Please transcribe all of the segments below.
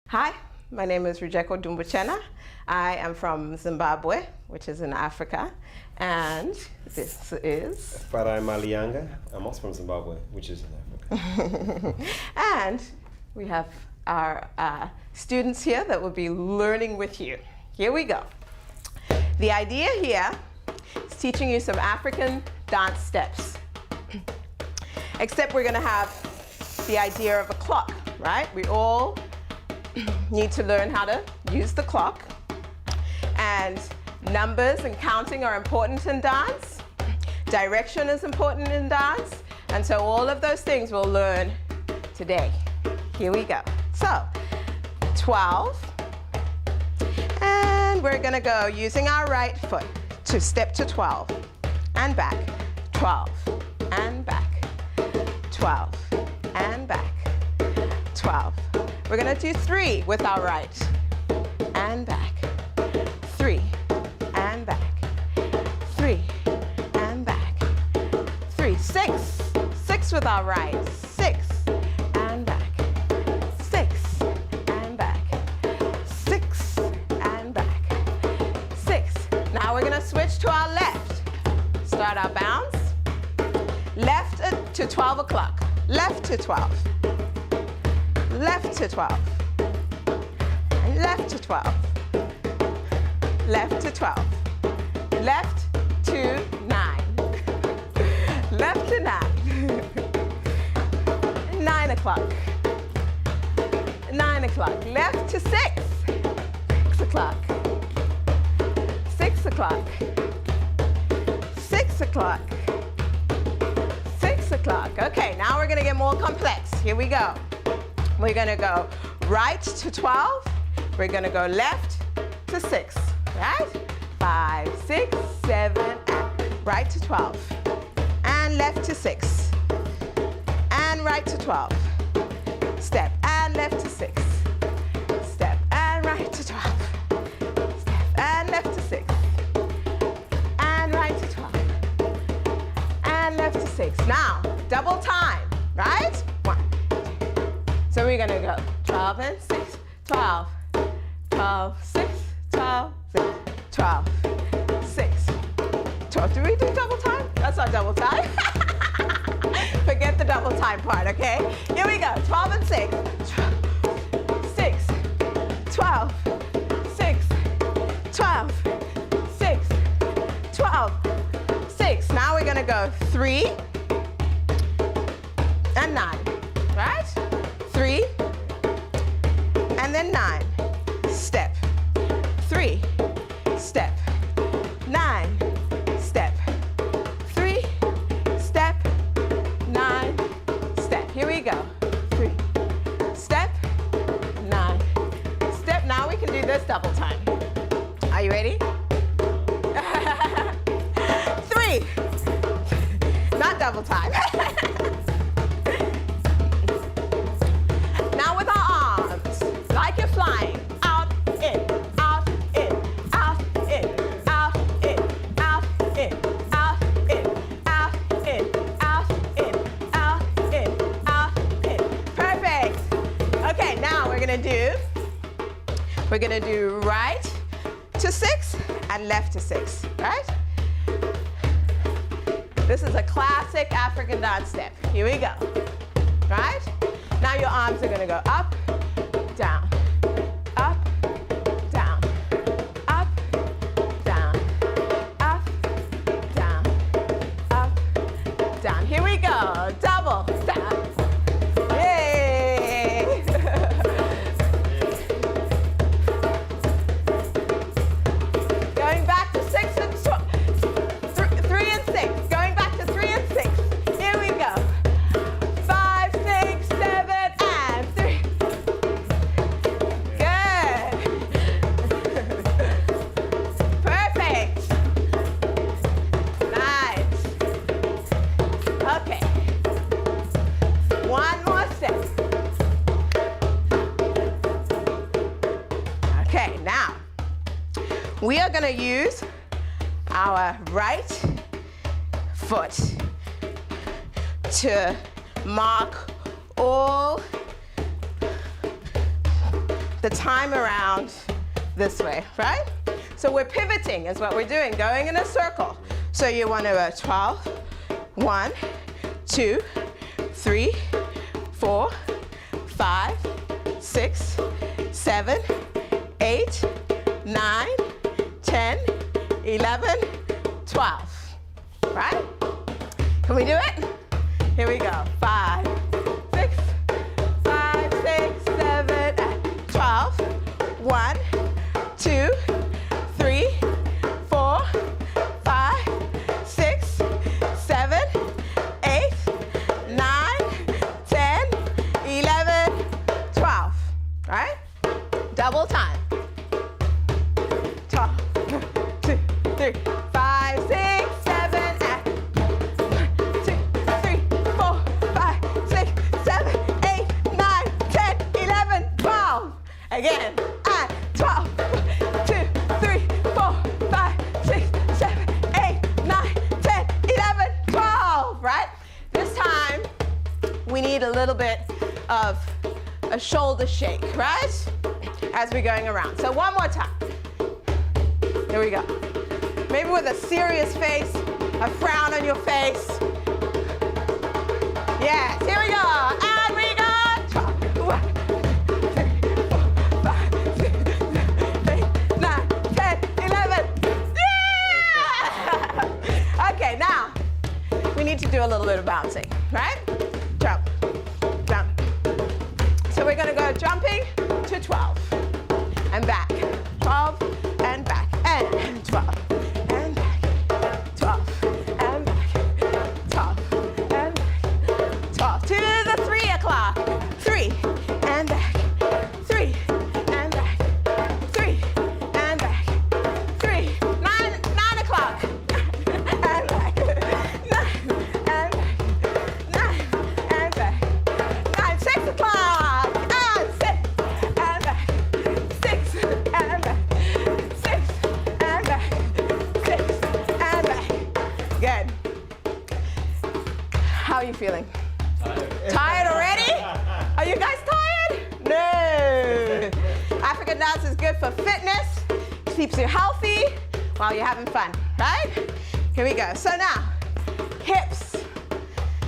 Hi, my name is Rujeko Dumbuchena. I am from Zimbabwe, which is in Africa, and this is... Farai Malianga. I'm also from Zimbabwe, which is in Africa. And we have our students here that will be learning with you. Here we go. The idea here is teaching you some African dance steps. Except we're going to have the idea of a clock, right? We all need to learn how to use the clock. And numbers and counting are important in dance. Direction is important in dance. And so all of those things we'll learn today. Here we go. So, 12. And we're gonna go using our right foot to step to 12. And back. 12. And back. 12. And back. 12. We're gonna do 3 with our right. And back. 3. And back. 3. And back. 3. 6. 6 with our right. 6. And back. 6. And back. 6. And back. 6. Now we're gonna switch to our left. Start our bounce. Left to 12 o'clock. Left to 12. Left to 12. And left to 12. Left to 12. Left to 9. Left to 9. 9 o'clock. 9 o'clock. Left to 6. 6 o'clock. 6 o'clock. 6 o'clock. 6 o'clock. Okay, now we're gonna get more complex. Here we go. We're gonna go right to 12. We're gonna go left to 6, right? 5, 6, 7, and right to 12. And left to 6. And right to 12. Step and left to 6. Step and right to 12. Step and left to 6. And right to 12. And left to 6. Now, double time, right? 1. So we're gonna go 12 and 6, 12, 12, 6, 12, 6, 12, 6, 12. Do we do double time? That's not double time. Forget the double time part, okay? Here we go, 12 and 6, 6, 12, 6, 12, 6, 12, 6. Now we're gonna go 3 and 9, right? 3, and then 9, step, 3, step, 9, step, 3, step, 9, step. Here we go, 3, step, 9, step. Now we can do this double time. Are you ready? 3, not double time. Flying out, in, out, in, out, in, out, in, out, in, out, in, out, in, out, in, out, in, out, in. Perfect. Okay, now we're gonna do right to 6 and left to 6, right? This is a classic African dance step. Here we go, right? Now your arms are gonna go up, down. Up, down, up, down, up, down, up, down. Here we go, double, down. Yay! Going back to 6 and 3 and 6. Going back to 3 and 6. Here we go. 5, 6, 7, and 3. We are going to use our right foot to mark all the time around this way, right? So we're pivoting is what we're doing, going in a circle. So you want to go 12, 1, 2, 3, 4, 5, 6, 7, 8, 9, 10, 11, 12, right? Can we do it? Here we go. 5, 6, 5, 6, 7, 12. 1, 2, 3, 4, 5, 6, 7, 8, 9, 10, 11, 12. Right? Double time. 12, 2, 3, 5, 6, 7, 1, 2, 3, 4, 5, 6, 7, 8, 9, 10, 11, 12. Again. 12, 2, 3, 4, 5, 6, 7, 8, 9, 10, 11, 12, right? This time, we need a little bit of a shoulder shake, right? As we're going around. So one more time. Here we go. Maybe with a serious face, a frown on your face. Yes, here we go. And we go. 12, 1, 12. Okay, now we need to do a little bit of bouncing, right? Jump, jump. So we're gonna go jumping to 12 and back, 12 and back, and 12 and back, 12 and back, 12 and back, 12 to the 3 o'clock, 3 and back, 3 and back, 3 and back, 3, 9 o'clock. 'How are you feeling? Tired already? Are you guys tired? No. African dance is good for fitness, keeps you healthy while you're having fun, right? Here we go. So now, hips.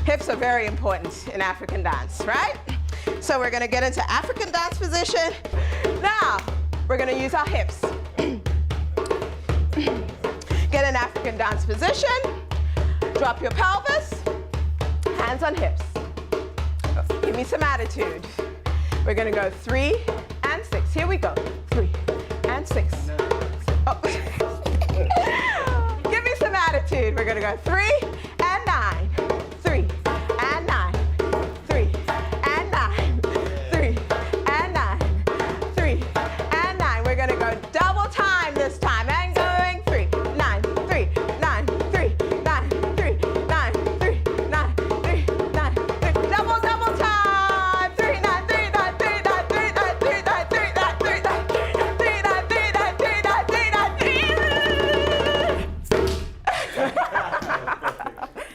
Hips are very important in African dance, right? So we're gonna get into African dance position. Now, we're gonna use our hips. Get in African dance position. Drop your pelvis. Hands on hips. Give me some attitude. We're gonna go 3 and 6. Here we go. 3 and 6. Oh. Give me some attitude. We're gonna go 3